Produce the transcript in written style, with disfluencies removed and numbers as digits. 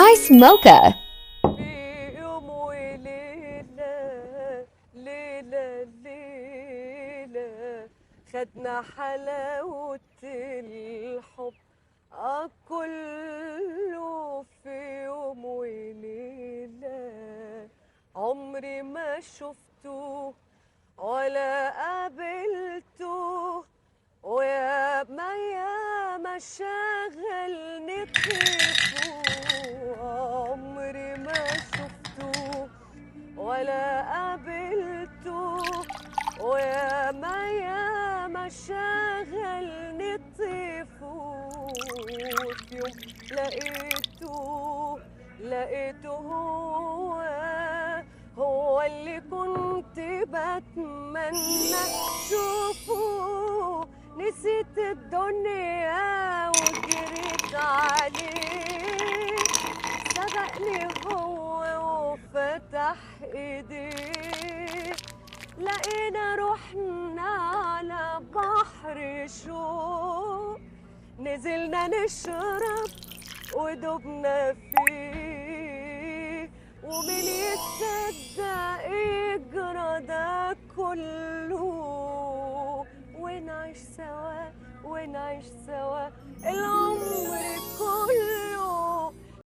Ice Mocha. في يوم وليلة ليلة ليلة خدنا حلاوة الحب كله في يوم وليلة عمري ما شفته ولا قابلته ويا ما شغلني طيفه عمري ما شفته ولا قابلته ويا ما شغلني طيفه في يوم لقيته هو اللي كنت بتمنى اشوفه نسيت الدنيا وجريت عليه سبقني هو وفتح ايديه لقينا روحنا على بحر شوق نزلنا نشرب ودوبنا فيه ومين يصدق يجرى ده كله ونعيش سوا